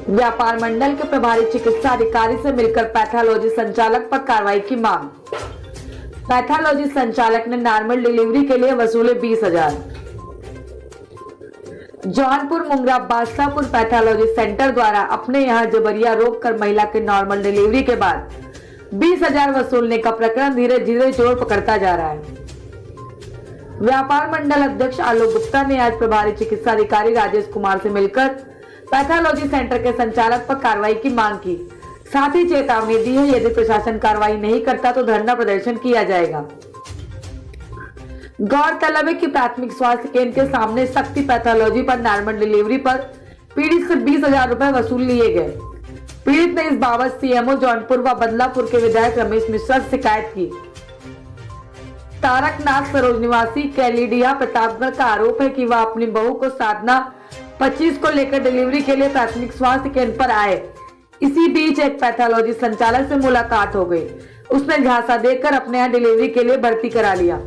व्यापार मंडल के प्रभारी चिकित्सा अधिकारी से मिलकर पैथोलॉजी संचालक पर कार्रवाई की मांग। पैथोलॉजी संचालक ने नॉर्मल डिलीवरी के लिए वसूले 20,000। जौनपुर मुंगरा बादशाहपुर पैथोलॉजी सेंटर द्वारा अपने यहां जबरिया रोक कर महिला के नॉर्मल डिलीवरी के बाद 20,000 वसूलने का प्रकरण धीरे धीरे जोर पकड़ता जा रहा है। व्यापार मंडल अध्यक्ष आलोक गुप्ता ने आज प्रभारी चिकित्सा अधिकारी राजेश कुमार से मिलकर पैथोलॉजी सेंटर के संचालक पर कार्रवाई की मांग की। साथ ही चेतावनी दी है, यदि प्रशासन कार्रवाई नहीं करता तो धरना प्रदर्शन किया जाएगा। गौरतलब है कि प्राथमिक स्वास्थ्य केंद्र के सामने शक्ति पैथोलॉजी पर नॉर्मल डिलीवरी पर पीड़ित से 20,000 रुपए वसूल लिए गए। पीड़ित ने इस बाबत सीएमओ जौनपुर व बदलापुर के विधायक रमेश मिश्रा से शिकायत की। तारकनाथ सरोज निवासी कैलीडिया प्रतापगढ़ का आरोप है कि वह अपनी बहू को साधना 25 को लेकर डिलीवरी के लिए प्राथमिक स्वास्थ्य केंद्र पर आए। इसी बीच एक पैथोलॉजी संचालक से मुलाकात हो गई। उसने झांसा देकर अपने यहाँ डिलीवरी के लिए भर्ती करा लिया।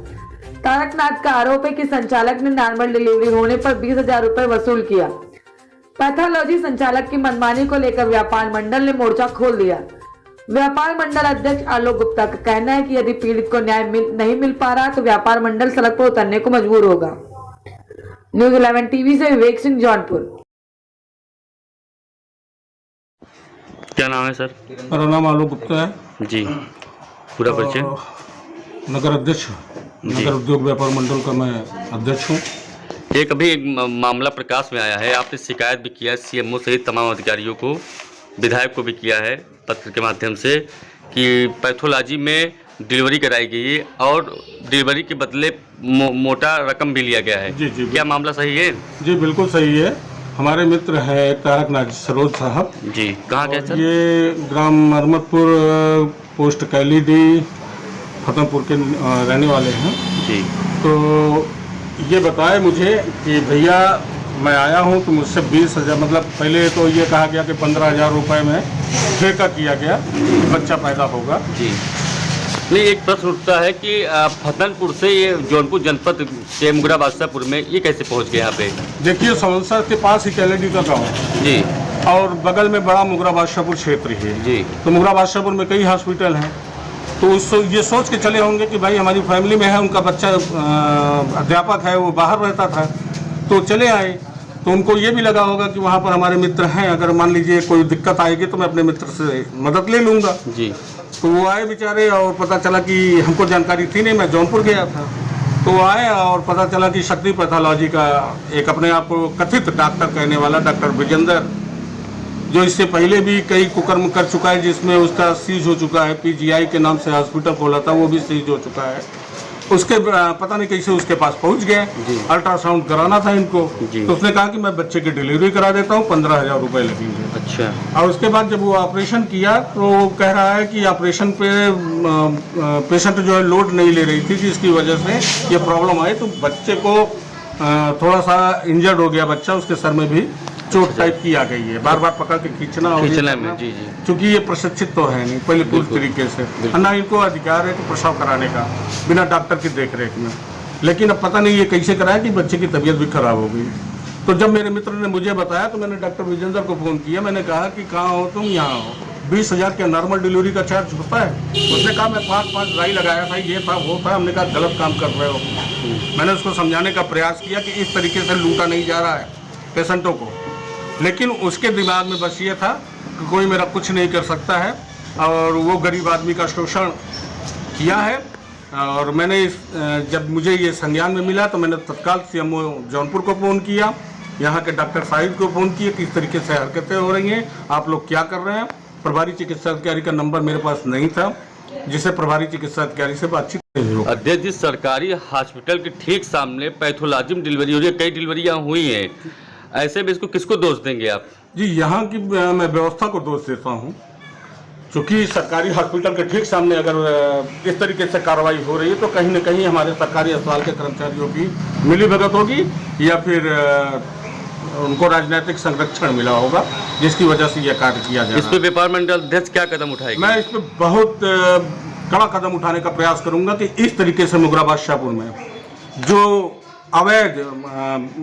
तारकनाथ का आरोप है कि संचालक ने नॉर्मल डिलीवरी होने पर 20,000 रुपए वसूल किया। पैथोलॉजी संचालक की मनमानी को लेकर व्यापार मंडल ने मोर्चा खोल दिया। व्यापार मंडल अध्यक्ष आलोक गुप्ता का कहना है कि यदि पीड़ित को न्याय नहीं मिल पा रहा तो व्यापार मंडल सड़क पर उतरने को मजबूर होगा। न्यूज़ 11 टीवी से विवेक सिंह, जौनपुर। क्या नाम है सर? मेरा नाम आलोक गुप्ता है जी। पूरा परिचय? नगर अध्यक्ष, नगर उद्योग व्यापार मंडल का मैं अध्यक्ष हूँ। एक अभी एक मामला प्रकाश में आया है, आपने शिकायत भी किया है सीएमओ सहित तमाम अधिकारियों को, विधायक को भी किया है पत्र के माध्यम से, कि पैथोलॉजी में डिलीवरी कराई गई है और डिलीवरी के बदले मोटा रकम भी लिया गया है। जी जी, क्या मामला सही है? जी बिल्कुल सही है। हमारे मित्र हैं तारकनाथ सरोज साहब जी। कहाँ के सर? ये ग्राम मरमतपुर पोस्ट कैलीडी फतेहपुर के रहने वाले हैं जी। तो ये बताए मुझे कि भैया मैं आया हूँ तो मुझसे 20,000, मतलब पहले तो ये कहा गया कि 15,000 रुपये में ठेका किया गया कि बच्चा पैदा होगा जी। नहीं, एक प्रश्न उठता है कि फतेहपुर से ये जौनपुर जनपद के मुंगरा बादशाहपुर में ये कैसे पहुँच गए यहाँ पे? देखिए, समंसा के पास ही कैलेडी का गाँव है जी, और बगल में बड़ा मुंगरा बादशाहपुर क्षेत्र है जी। तो मुंगरा बादशाहपुर में कई हॉस्पिटल हैं, तो ये सोच के चले होंगे कि भाई हमारी फैमिली में है, उनका बच्चा अध्यापक है, वो बाहर रहता था तो चले आए। तो उनको ये भी लगा होगा कि वहाँ पर हमारे मित्र हैं, अगर मान लीजिए कोई दिक्कत आएगी तो मैं अपने मित्र से मदद ले लूँगा जी। तो वो आए बेचारे, और पता चला कि हमको जानकारी थी नहीं, मैं जौनपुर गया था तो वो आए और पता चला कि शक्ति पैथोलॉजी का एक अपने आप को कथित डॉक्टर कहने वाला डॉक्टर विजेंद्र, जो इससे पहले भी कई कुकर्म कर चुका है, जिसमें उसका सीज हो चुका है, पीजीआई के नाम से हॉस्पिटल खोला था, वो भी सीज हो चुका है। उसके पता नहीं कैसे उसके पास पहुंच गए, अल्ट्रासाउंड कराना था इनको, तो उसने कहा कि मैं बच्चे की डिलीवरी करा देता हूं, 15,000 रुपये लगेंगे। अच्छा। और उसके बाद जब वो ऑपरेशन किया तो वो कह रहा है कि ऑपरेशन पे पेशेंट जो है लोड नहीं ले रही थी, जिसकी वजह से ये प्रॉब्लम आई। तो बच्चे को थोड़ा सा इंजर्ड हो गया बच्चा, उसके सर में भी चोट टाइप की आ गई है, बार बार पकड़ के खींचना में जी जी। क्योंकि ये प्रशिक्षित तो है नहीं पहले पूरी तरीके से, ना इनको अधिकार है कि प्रसव कराने का बिना डॉक्टर की देखरेख में। लेकिन अब पता नहीं ये कैसे कराया कि बच्चे की तबीयत भी खराब हो गई। तो जब मेरे मित्र ने मुझे बताया तो मैंने डॉक्टर विजेंद्र को फ़ोन किया, मैंने कहा कि कहाँ हो तुम? यहाँ हो। 20,000 के नॉर्मल डिलीवरी का चार्ज होता है? उसने कहा मैं 5 ड्राई लगाया था, ये था वो था। हमने कहा गलत काम कर रहे हो। मैंने उसको समझाने का प्रयास किया कि इस तरीके से लूटा नहीं जा रहा है पेशेंटों को, लेकिन उसके दिमाग में बस ये था कि कोई मेरा कुछ नहीं कर सकता है, और वो गरीब आदमी का शोषण किया है। और मैंने जब मुझे ये संज्ञान में मिला तो मैंने तत्काल सीएमओ जौनपुर को फ़ोन किया, यहाँ के डॉक्टर साहिब को फ़ोन किया, किस तरीके से हरकतें हो रही हैं, आप लोग क्या कर रहे हैं। प्रभारी चिकित्सा अधिकारी का नंबर मेरे पास नहीं था, जिसे प्रभारी चिकित्सा अधिकारी से बातचीत नहीं हो। अध्यक्ष जी, सरकारी हॉस्पिटल के ठीक सामने पैथोलॉजी में डिलीवरी हो रही है, कई डिलीवरियाँ हुई हैं, ऐसे में इसको किसको दोष देंगे आप? जी, यहाँ की मैं व्यवस्था को दोष देता हूँ, क्योंकि सरकारी हॉस्पिटल के ठीक सामने अगर इस तरीके से कार्रवाई हो रही है तो कहीं न कहीं हमारे सरकारी अस्पताल के कर्मचारियों की मिलीभगत होगी, या फिर उनको राजनीतिक संरक्षण मिला होगा, जिसकी वजह से यह कार्य किया जाए। इस पर व्यापार मंडल अध्यक्ष क्या कदम उठाएगा? मैं इस पर बहुत कड़ा कदम उठाने का प्रयास करूँगा कि इस तरीके से मुंगरा बादशाहपुर में जो अवैध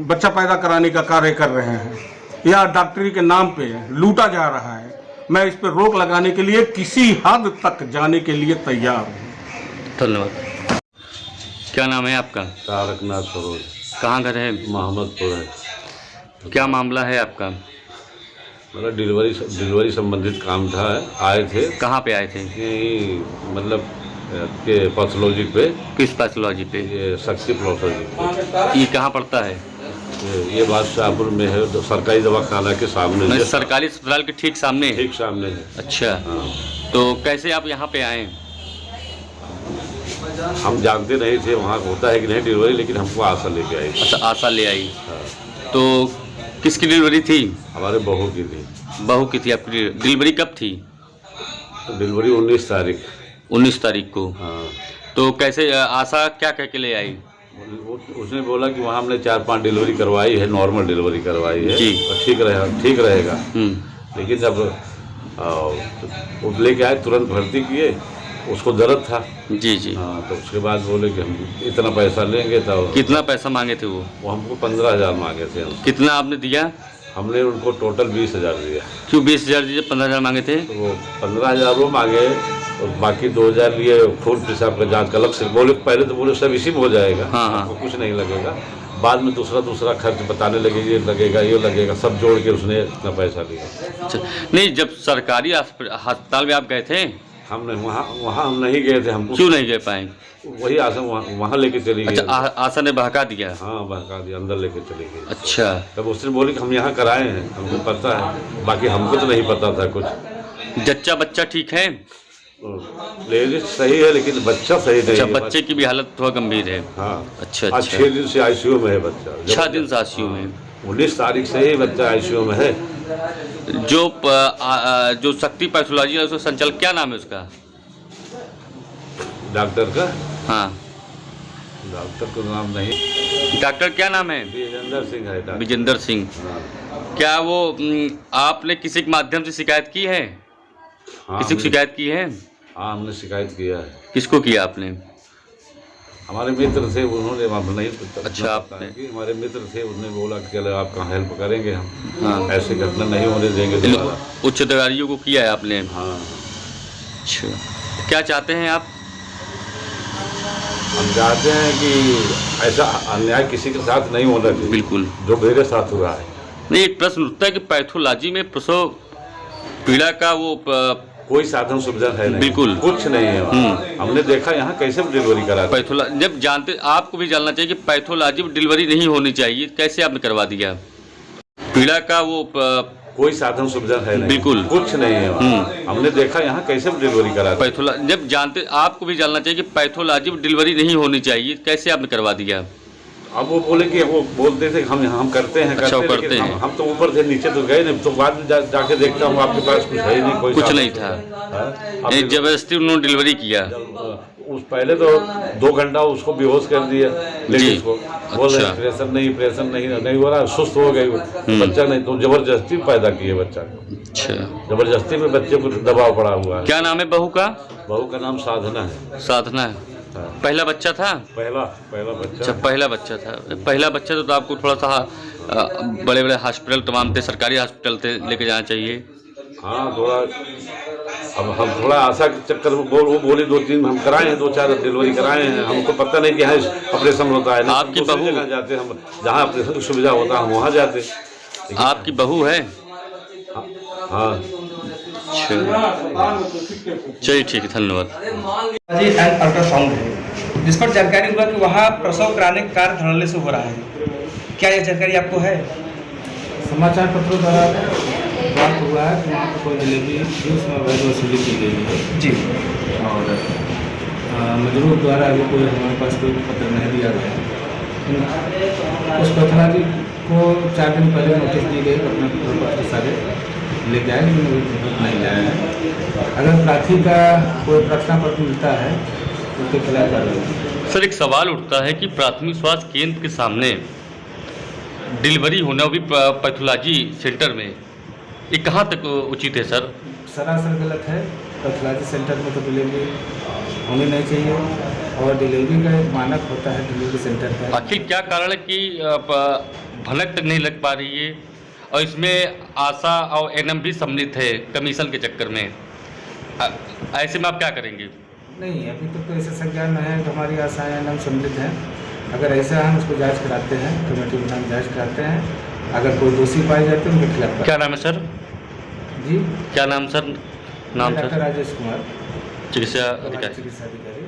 बच्चा पैदा कराने का कार्य कर रहे हैं, या डॉक्टरी के नाम पे लूटा जा रहा है, मैं इस पर रोक लगाने के लिए किसी हद तक जाने के लिए तैयार हूँ। धन्यवाद। क्या नाम है आपका? तारकनाथ सरोज, कहाँ घर है? मोहम्मदपुर है। क्या मामला है आपका? मतलब डिलीवरी संबंधित काम था, आए थे। कहाँ पे आए थे? यही मतलब के पैथोलॉजी पे। किस पैथोलॉजी पे? ये शक्ति पैथोलॉजी। ये कहाँ पड़ता है? ये बादशाहपुर में है, तो सरकारी दवाखाना के सामने है। सरकारी अस्पताल के ठीक सामने? ठीक सामने है। अच्छा, हाँ। तो कैसे आप यहाँ पे आए? हम जानते नहीं थे वहाँ होता है कि नहीं डिलीवरी, लेकिन हमको आशा लेके आई। अच्छा, आशा ले आई। हाँ। तो किसकी डिलीवरी थी? हमारे बहू की थी। बहू की थी आपकी? डिलीवरी कब थी? तो डिलीवरी 19 तारीख। 19 तारीख को। हाँ। तो कैसे आशा क्या कह के ले आई? उसने बोला कि वहाँ हमने 4-5 डिलीवरी करवाई है, नॉर्मल डिलीवरी करवाई है जी। और ठीक रहेगा। लेकिन जब वो लेके आए तुरंत भर्ती किए, उसको दर्द था। जी जी। हाँ, तो उसके बाद बोले कि हम इतना पैसा लेंगे। तो कितना पैसा मांगे थे वो? हमको 15,000 मांगे थे। कितना आपने दिया? हमने उनको टोटल 20,000 दिया। क्यों 20,000 दीजिए, 15,000 मांगे थे? तो वो 15,000 वो मांगे और बाकी 2,000 लिए खून पेशाब का जांच का अलग से। बोले पहले तो बोले सब इसी में हो जाएगा। हाँ हाँ। आपको कुछ नहीं लगेगा। बाद में दूसरा खर्च बताने लगे, ये लगेगा, सब जोड़ के उसने इतना पैसा लिया। अच्छा, नहीं, जब सरकारी अस्पताल में आप गए थे? हमने वहाँ हम नहीं गए थे। हम क्यों नहीं गए पाए? वही आशा वहाँ लेके चली गई। अच्छा, आशा ने बहका दिया? हाँ, बहका दिया, अंदर लेके चली गई। अच्छा, तब उसने बोली कि हम यहाँ कराए हैं, हमको पता है, बाकी हमको तो नहीं पता था कुछ। जच्चा बच्चा ठीक है? लेडीज सही है, लेकिन बच्चा सही नहीं अच्छा, है। बच्चे की भी हालत थोड़ा गंभीर है। हाँ। अच्छा आज अच्छा। 6 दिन से आईसीयू में है बच्चा। 6 दिन से आईसीयू में? 19 तारीख से ही बच्चा आईसीयू में है। जो शक्ति पैथोलॉजी है उसका संचालक क्या नाम है उसका? डॉक्टर का? हाँ, डॉक्टर का नाम नहीं। डॉक्टर क्या नाम है? विजेंद्र सिंह है डॉक्टर। विजेंद्र सिंह। हाँ। क्या वो आपने किसी के माध्यम से शिकायत की है? हाँ, किसी को शिकायत की है? हाँ, हमने शिकायत किया है। किसको किया आपने? हमारे मित्र थे, उन्होंने नहीं। अच्छा, आपने? कि हमारे मित्र थे, उन्होंने बोला कि चलो आपका हेल्प करेंगे हम। हाँ। ऐसी घटना नहीं होने देंगे दोबारा। उच्च अधिकारियों को किया है आपने? हाँ। अच्छा, क्या चाहते हैं आप? हम चाहते हैं कि ऐसा अन्याय किसी के साथ नहीं होना चाहिए। बिल्कुल, जो मेरे साथ हुआ है। नहीं, एक प्रश्न उठता है कि पैथोलॉजी में प्रसव पीड़ा का वो कोई साधन सुविधा है नहीं। बिल्कुल कुछ नहीं है। हमने देखा यहाँ कैसे डिलीवरी करा। पैथोलॉजी जब जानते, आपको भी जानना चाहिए कि पैथोलॉजी में डिलीवरी नहीं होनी चाहिए, कैसे आपने करवा दिया? पीड़ा का वो कोई साधन सुविधा है नहीं। बिल्कुल कुछ नहीं है। हमने देखा यहाँ कैसे डिलीवरी करा। पैथोलॉजी जब जानते, आपको भी जानना चाहिए कि पैथोलॉजी में डिलीवरी नहीं होनी चाहिए, कैसे आपने करवा दिया? अब वो बोले कि वो बोलते थे हम करते हैं। अच्छा, करते हैं। हम तो ऊपर थे, नीचे तो गए नहीं। तो बाद में जाके देखता हूँ आपके पास कुछ है ही नहीं। कुछ नहीं था। जबरदस्ती उन्होंने डिलीवरी किया। उस पहले तो 2 घंटा उसको बेहोश कर दिया लेडीज को। बोल रहे प्रेशर नहीं हो रहा, सुस्त हो गई बच्चा। नहीं तो जबरदस्ती पैदा किए बच्चा को। अच्छा, जबरदस्ती में बच्चे को दबाव पड़ा हुआ है। क्या नाम है बहू का? बहू का नाम साधना है। साधना है। पहला बच्चा था? पहला बच्चा। अच्छा, पहला बच्चा था। पहला बच्चा तो आपको थोड़ा सा बड़े बड़े हॉस्पिटल तमाम थे, सरकारी हॉस्पिटल थे, लेके जाना चाहिए। हाँ, थोड़ा अब हम थोड़ा आशा के चक्कर में वो बोले 2-3 हम कराए हैं, 2-4 डिलीवरी कराए हैं। हमको पता नहीं कि यहाँ ऑपरेशन होता है। आपकी बहू जाते हम जहाँ ऑपरेशन सुविधा होता है हम वहाँ जाते। आपकी बहू है? हाँ। चलिए, ठीक है, धन्यवाद। अल्ट्रासाउंड है, जिस पर जानकारी हुआ कि वहाँ प्रसव कराने का कार्य धड़ल्ले से हो रहा है। क्या यह जानकारी आपको है? समाचार पत्रों द्वारा प्राप्त हुआ है कि वहाँ पर कोई डिलीवरी थी, उसमें अवैध वसूली की गई है जी। और मजरूर द्वारा अभी कोई हमारे पास कोई पत्र नहीं दिया गया। उस पैथोलॉजी को 4 दिन पहले नोटिस दी गई, अपने पत्र सारे लेके आए, लेकिन नहीं लाया है। अगर प्रार्थी का कोई प्रार्थना पत्र मिलता है तो उसके खिलाफ कार्रवाई। सर, एक सवाल उठता है कि प्राथमिक स्वास्थ्य केंद्र के सामने डिलीवरी होना भी पैथोलॉजी सेंटर में, ये कहाँ तक उचित है सर? सरासर गलत है। पैथोलॉजी सेंटर में तो डिलीवरी होनी नहीं चाहिए और डिलीवरी का एक मानक होता है डिलीवरी सेंटर का। आखिर क्या कारण है कि भनक तक नहीं लग पा रही है और इसमें आशा और एनएम भी सम्मिलित है कमीशन के चक्कर में। ऐसे में आप क्या करेंगे? नहीं, अभी तक तो ऐसा संज्ञान में है कि हमारी आशाएं नाम सम्मिलित हैं। अगर ऐसा हम उसको जांच कराते हैं, कमेटी बना के जांच कराते हैं। अगर कोई दोषी पाए जाते हैं उनके खिलाफ। क्या नाम है सर? जी, क्या नाम सर? नाम डॉक्टर सर? राजेश कुमार, चिकित्सा अधिकारी। चिकित्सा अधिकारी।